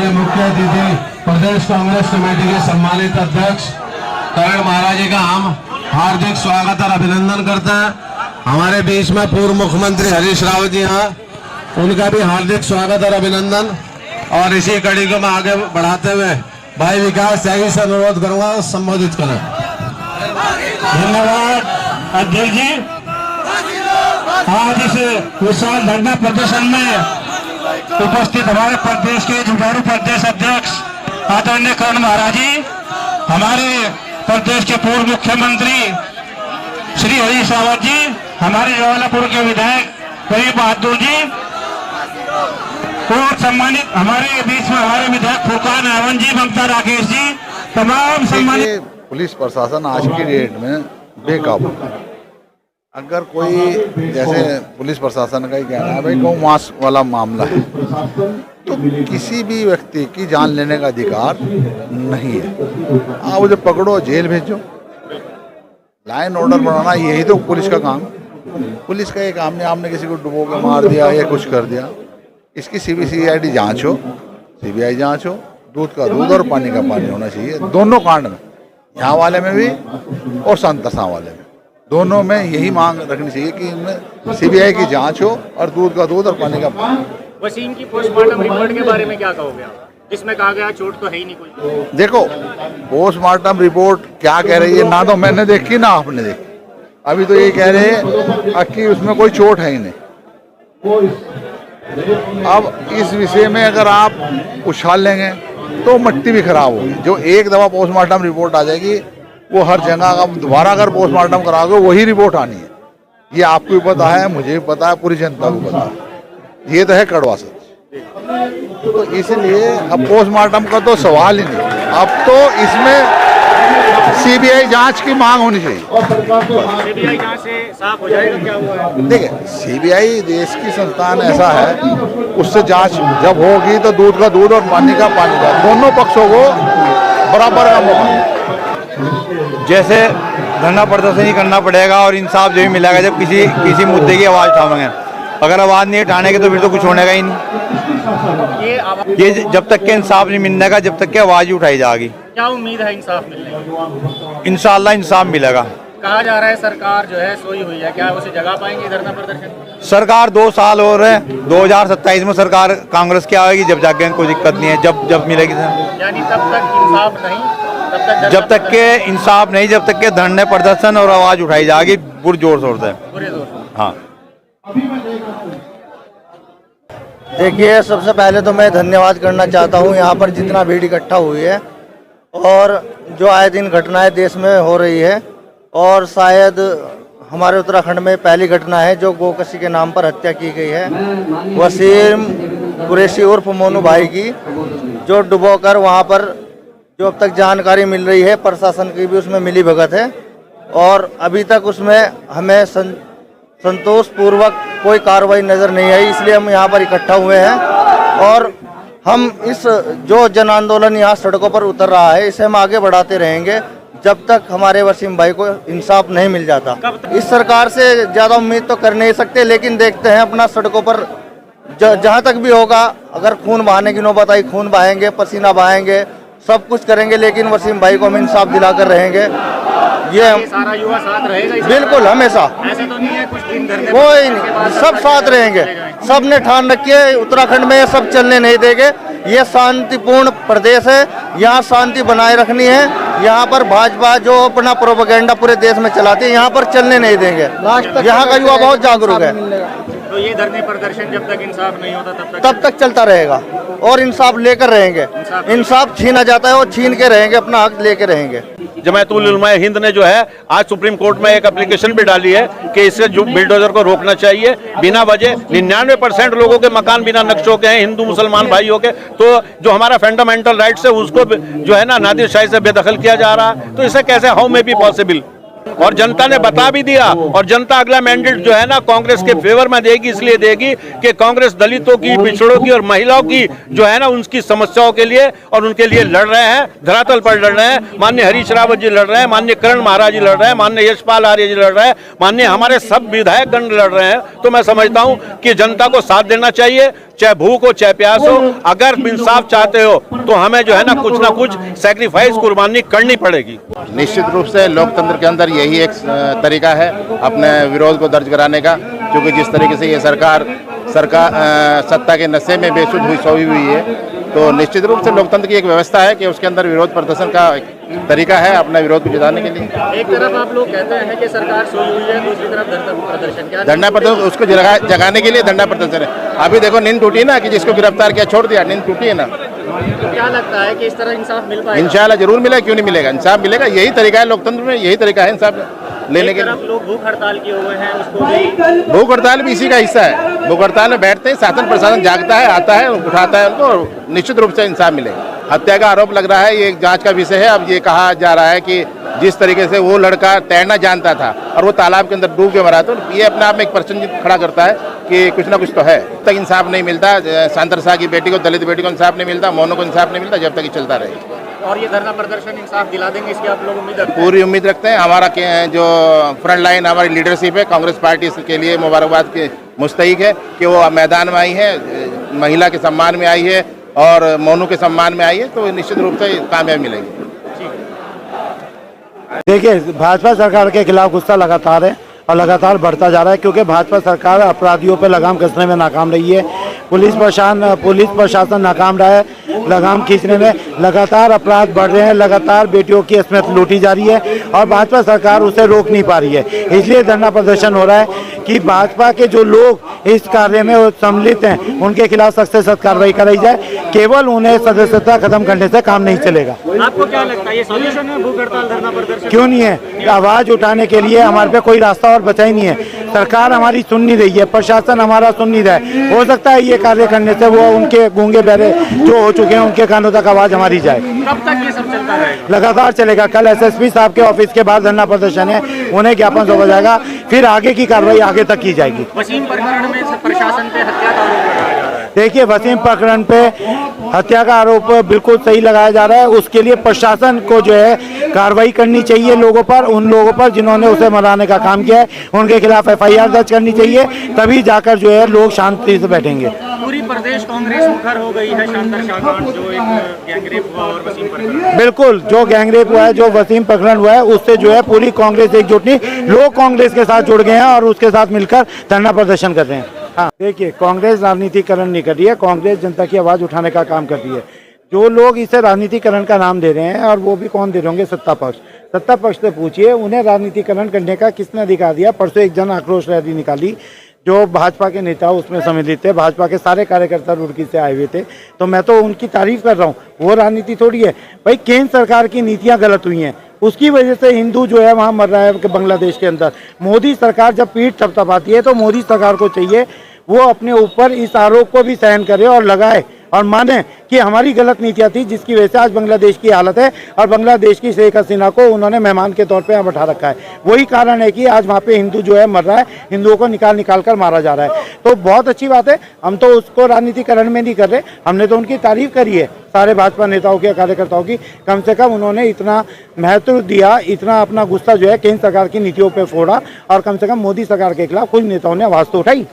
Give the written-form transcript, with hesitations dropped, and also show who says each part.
Speaker 1: हमारे मुख्य अतिथि प्रदेश कांग्रेस कमेटी के सम्मानित अध्यक्ष करण महाराज जी का हम हार्दिक स्वागत और अभिनंदन करते हैं। हमारे बीच में पूर्व मुख्यमंत्री हरीश रावत जी हैं, उनका भी हार्दिक स्वागत और अभिनंदन। और इसी कड़ी को मैं आगे बढ़ाते हुए भाई विकास त्यागी से अनुरोध करूंगा संबोधित करें।
Speaker 2: धन्यवाद अध्यक्ष जी। आज इस विशाल धरना प्रदर्शन में उपस्थित हमारे प्रदेश के जुझारू प्रदेश अध्यक्ष आदरणीय करण महाराज जी, हमारे प्रदेश के पूर्व मुख्यमंत्री श्री हरीश रावत जी, हमारे जवालापुर के विधायक करीब बहादुर जी और सम्मानित हमारे बीच में हमारे विधायक फुरकान अहमद जी, ममता राकेश जी, तमाम सम्मानित।
Speaker 3: पुलिस प्रशासन आज की डेट में बेकाबू है। अगर कोई जैसे पुलिस प्रशासन का ही कहना है भाई गौ मांस वाला मामला है, तो किसी भी व्यक्ति की जान लेने का अधिकार नहीं है। आप उसे पकड़ो, जेल भेजो। लाइन ऑर्डर बनाना यही तो पुलिस का काम। पुलिस का ये काम नहीं आपने किसी को डुबो के मार दिया या कुछ कर दिया। इसकी CBI जांच हो, CBI जांच हो। दूध का दूध और पानी का पानी होना चाहिए दोनों कांड में, यहाँ वाले में भी और संतसा वाले में, दोनों में यही मांग रखनी चाहिए कि इनमें CBI की जांच हो और दूध का दूध और पानी का पानी।
Speaker 4: वसीम की पोस्टमार्टम रिपोर्ट के बारे में क्या कहोगे आप, जिसमें कहा गया चोट तो है ही नहीं कोई?
Speaker 3: देखो, पोस्टमार्टम रिपोर्ट क्या कह रही है, ना तो मैंने देखी ना आपने देखी। अभी तो ये कह रहे हैं कि उसमें कोई चोट है ही नहीं। अब इस विषय में अगर आप उछाल लेंगे तो मिट्टी भी खराब होगी। जो एक दफा पोस्टमार्टम रिपोर्ट आ जाएगी वो हर जगह अब दोबारा अगर पोस्टमार्टम कराओगे वही रिपोर्ट आनी है। ये आपको भी पता है, मुझे भी पता है, पूरी जनता को पता है। ये तो है कड़वा सच। तो इसलिए अब पोस्टमार्टम का तो सवाल ही नहीं। अब तो इसमें CBI जांच की मांग होनी चाहिए।
Speaker 4: CBI जांच से साफ हो जाएगा क्या हुआ है?
Speaker 3: देखिए, CBI देश की संस्थान ऐसा है, उससे जांच जब होगी तो दूध का दूध और पानी का पानी का दोनों पक्षों को बराबर का मौका।
Speaker 5: जैसे धरना प्रदर्शन ही करना पड़ेगा और इंसाफ जो भी मिलेगा जब किसी मुद्दे की आवाज़ उठावेंगे। अगर आवाज़ नहीं उठाने तो फिर तो कुछ होने का ही नहीं। ये जब तक के इंसाफ नहीं मिलने का, जब तक के आवाज़ ही उठाई जाएगी।
Speaker 4: क्या उम्मीद है इंसाफ मिलने की?
Speaker 5: इंशाअल्लाह इंसाफ मिलेगा।
Speaker 4: कहा जा रहा है सरकार जो है सोई हुई है, क्या उसे जगा पाएंगे धरना प्रदर्शन?
Speaker 5: सरकार 2 साल हो रहे हैं, 2027 में सरकार कांग्रेस की आएगी, जब जाके कोई दिक्कत नहीं है। जब मिलेगी
Speaker 4: यानी तब तक इंसाफ नहीं,
Speaker 5: जब तक के इंसाफ नहीं, जब तक के धरने प्रदर्शन और आवाज़ उठाई जाएगी पूरे जोर शोर से। हाँ,
Speaker 6: देखिए, सबसे पहले तो मैं धन्यवाद करना चाहता हूँ यहाँ पर जितना भीड़ इकट्ठा हुई है और जो आए दिन घटनाएं देश में हो रही है। और शायद हमारे उत्तराखंड में पहली घटना है जो गोकशी के नाम पर हत्या की गई है, वसीम कुरैशी उर्फ मोनू भाई की, जो डुबोकर वहाँ पर जो अब तक जानकारी मिल रही है प्रशासन की भी उसमें मिली भगत है और अभी तक उसमें हमें संतोषपूर्वक कोई कार्रवाई नज़र नहीं आई। इसलिए हम यहाँ पर इकट्ठा हुए हैं और हम इस जो जन आंदोलन यहाँ सड़कों पर उतर रहा है इसे हम आगे बढ़ाते रहेंगे जब तक हमारे वसीम भाई को इंसाफ नहीं मिल जाता। इस सरकार से ज़्यादा उम्मीद तो कर नहीं सकते, लेकिन देखते हैं अपना सड़कों पर जहाँ तक भी होगा, अगर खून बहाने की नौबत आई खून बहाएंगे, पसीना बहाएंगे, सब कुछ करेंगे, लेकिन वसीम भाई को हम इंसाफ दिलाकर रहेंगे। ये
Speaker 4: सारा युवा साथ रहेगा
Speaker 6: बिल्कुल हमेशा।
Speaker 4: ऐसे तो नहीं है कुछ दिन धरने
Speaker 6: कोई नहीं, सब साथ रहेंगे। सब ने ठान रखी है उत्तराखंड में ये सब चलने नहीं देंगे। ये शांतिपूर्ण प्रदेश है, यहाँ शांति बनाए रखनी है। यहाँ पर भाजपा जो अपना प्रोपेगेंडा पूरे देश में चलाती है, यहाँ पर चलने नहीं देंगे। यहाँ का युवा बहुत जागरूक है।
Speaker 4: तो ये धरने प्रदर्शन जब तक इंसाफ नहीं होता तब
Speaker 6: तक चलता रहेगा और इंसाफ लेकर रहेंगे। इंसाफ छीना जाता है और छीन के रहेंगे, अपना हक लेके रहेंगे।
Speaker 7: जमात उल उलमा हिंद ने जो है आज सुप्रीम कोर्ट में एक एप्लीकेशन भी डाली है कि इससे जो बिल्डोजर को रोकना चाहिए। बिना वजह 99% लोगों के मकान बिना नक्शों के हैं, हिंदू मुसलमान भाइयों के। तो जो हमारा फंडामेंटल राइट्स है उसको जो है ना नादिरशाही से बेदखल किया जा रहा है। तो इसे कैसे, हाउ मे बी पॉसिबल? और जनता ने बता भी दिया और जनता अगला मैंडेट जो है ना कांग्रेस के फेवर में देगी। इसलिए देगी कि कांग्रेस दलितों की, पिछड़ों की और महिलाओं की जो है ना उनकी समस्याओं के लिए और उनके लिए लड़ रहे हैं, धरातल पर लड़ रहे हैं। माननीय हरीश रावत जी लड़ रहे हैं, माननीय करण महाराज जी लड़ रहे हैं, माननीय यशपाल आर्य जी लड़ रहे हैं, माननीय हमारे सब विधायक गण लड़ रहे हैं। तो मैं समझता हूं कि जनता को साथ देना चाहिए। चाहे भूख हो चाहे प्यास हो, अगर इंसाफ चाहते हो तो हमें जो है ना कुछ सैक्रिफाइस, कुर्बानी करनी पड़ेगी।
Speaker 8: निश्चित रूप से लोकतंत्र के अंदर यही एक तरीका है अपने विरोध को दर्ज कराने का, क्योंकि जिस तरीके से ये सरकार सत्ता के नशे में बेसुध हुई सोई हुई है, तो निश्चित रूप से लोकतंत्र की एक व्यवस्था है कि उसके अंदर विरोध प्रदर्शन का तरीका है अपना विरोध को जताने के लिए।
Speaker 4: एक तरफ आप लोग कहते हैं कि सरकार सोई हुई है, दूसरी तरफ धरना प्रदर्शन, क्या
Speaker 8: धरना प्रदर्शन उसको जगाने के लिए धरना प्रदर्शन है। अभी देखो नींद टूटी ना कि जिसको गिरफ्तार किया छोड़ दिया, नींद टूटी है ना।
Speaker 4: तो क्या लगता है कि इस तरह इंसाफ मिल पाएगा?
Speaker 8: इंशाल्लाह जरूर मिलेगा, क्यों नहीं मिलेगा, इंसाफ मिलेगा। यही तरीका है लोकतंत्र में, यही तरीका है इंसाफ लेने के लिए।
Speaker 4: लोग भूख हड़ताल किए हुए हैं, उसको भी
Speaker 8: भूख हड़ताल भी इसी का हिस्सा है। भूख हड़ताल में बैठते हैं, शासन प्रशासन जागता है, आता है, उठाता है उनको, और निश्चित रूप से इंसाफ मिलेगा। हत्या का आरोप लग रहा है, ये एक जांच का विषय है। अब ये कहा जा रहा है कि जिस तरीके से वो लड़का तैरना जानता था और वो तालाब के अंदर डूब के मरा, तो ये अपने आप में एक प्रश्न खड़ा करता है कि कुछ ना कुछ तो है। तक इंसाफ नहीं मिलता, सांतर शाह की बेटी को, दलित बेटी को इंसाफ नहीं मिलता, मोनो को इंसाफ नहीं मिलता, जब तक ये चलता रहे।
Speaker 4: और ये धरना प्रदर्शन इंसाफ दिला देंगे, इसकी आप लोग उम्मीद रखते हैं?
Speaker 8: पूरी उम्मीद रखते हैं। हमारा जो फ्रंट लाइन हमारी लीडरशिप है, कांग्रेस पार्टी के लिए मुबारकबाद के मुस्तहिक है कि वो मैदान में आई है, महिला के सम्मान में आई है और मोनू के सम्मान में आई है, तो निश्चित रूप से कामयाबी मिलेगी।
Speaker 6: देखिए, भाजपा सरकार के खिलाफ गुस्सा लगातार है और लगातार बढ़ता जा रहा है, क्योंकि भाजपा सरकार अपराधियों पर लगाम कसने में नाकाम रही है। पुलिस प्रशासन नाकाम रहा है लगाम खींचने में। लगातार अपराध बढ़ रहे हैं, लगातार बेटियों की असमियत लूटी जा रही है और भाजपा सरकार उसे रोक नहीं पा रही है। इसलिए धरना प्रदर्शन हो रहा है कि भाजपा के जो लोग इस कार्य में सम्मिलित हैं उनके खिलाफ सख्त से सख्त कार्रवाई कराई जाए। केवल उन्हें सदस्यता खत्म करने से काम नहीं चलेगा।
Speaker 4: आपको क्या लगता है, ये सॉल्यूशन है भूख हड़ताल धरना प्रदर्शन?
Speaker 6: क्यों नहीं है। आवाज उठाने के लिए हमारे पे कोई रास्ता और बचा ही नहीं है। सरकार हमारी सुन नहीं रही है, प्रशासन हमारा सुन नहीं रहा है। हो सकता है ये कार्य करने से वो उनके गूंगे बहरे जो हो चुके हैं उनके कानों तक आवाज हमारी जाए।
Speaker 4: कब तक ये सब चलता रहेगा?
Speaker 6: लगातार चलेगा। कल एसएसपी साहब के ऑफिस के बाद धरना प्रदर्शन है, उन्हें ज्ञापन सौंपा जाएगा, फिर आगे की कार्रवाई आगे तक की जाएगी।
Speaker 4: वसीम प्रकरण में प्रशासन पे हत्या का आरोप लगाया जा रहा है।
Speaker 6: देखिए, वसीम प्रकरण पे हत्या का आरोप बिल्कुल सही लगाया जा रहा है। उसके लिए प्रशासन को जो है कार्रवाई करनी चाहिए लोगों पर, उन लोगों पर जिन्होंने उसे मराने का काम किया है उनके खिलाफ एफआईआर दर्ज करनी चाहिए, तभी जाकर जो है लोग शांति से बैठेंगे।
Speaker 4: पूरी प्रदेश कांग्रेस मुखर हो गई है शांतर शाहकांड, जो एक गैंगरेप हुआ और वसीम प्रकरण।
Speaker 6: बिल्कुल, जो गैंगरेप हुआ है, जो वसीम प्रकरण हुआ है, उससे जो है पूरी कांग्रेस एकजुट नहीं, लोग कांग्रेस के साथ जुड़ गए हैं और उसके साथ मिलकर धरना प्रदर्शन कर रहे हैं। हाँ, देखिए, कांग्रेस राजनीतिकरण नहीं कर रही है, कांग्रेस जनता की आवाज उठाने का काम कर रही है। जो लोग इसे राजनीतिकरण का नाम दे रहे हैं, और वो भी कौन दे रहे होंगे, सत्ता पक्ष। सत्ता पक्ष से पूछिए उन्हें राजनीतिकरण करने का किसने अधिकार दिया। परसों एक जन आक्रोश रैली निकाली, जो भाजपा के नेता उसमें सम्मिलित थे, भाजपा के सारे कार्यकर्ता रुड़की से आए हुए थे, तो मैं तो उनकी तारीफ कर रहा हूँ। वो राजनीति थोड़ी है भाई, केंद्र सरकार की नीतियाँ गलत हुई हैं, उसकी वजह से हिंदू जो है वहाँ मर रहा है बांग्लादेश के अंदर। मोदी सरकार जब पीठ थपथपाती है तो मोदी सरकार को चाहिए वो अपने ऊपर इस आरोप को भी सहन करे और लगाए और माने कि हमारी गलत नीतियाँ थी जिसकी वजह से आज बांग्लादेश की हालत है और बांग्लादेश की शेख हसीना को उन्होंने मेहमान के तौर पे यहाँ बैठा रखा है। वही कारण है कि आज वहाँ पे हिंदू जो है मर रहा है, हिंदुओं को निकाल कर मारा जा रहा है। तो बहुत अच्छी बात है, हम तो उसको राजनीतिकरण में नहीं कर रहे, हमने तो उनकी तारीफ करी है सारे भाजपा नेताओं की, कार्यकर्ताओं की। कम से कम उन्होंने इतना महत्व दिया, इतना अपना गुस्सा जो है केंद्र सरकार की नीतियों पर फोड़ा और कम से कम मोदी सरकार के खिलाफ कुछ नेताओं ने आवाज़ तो उठाई।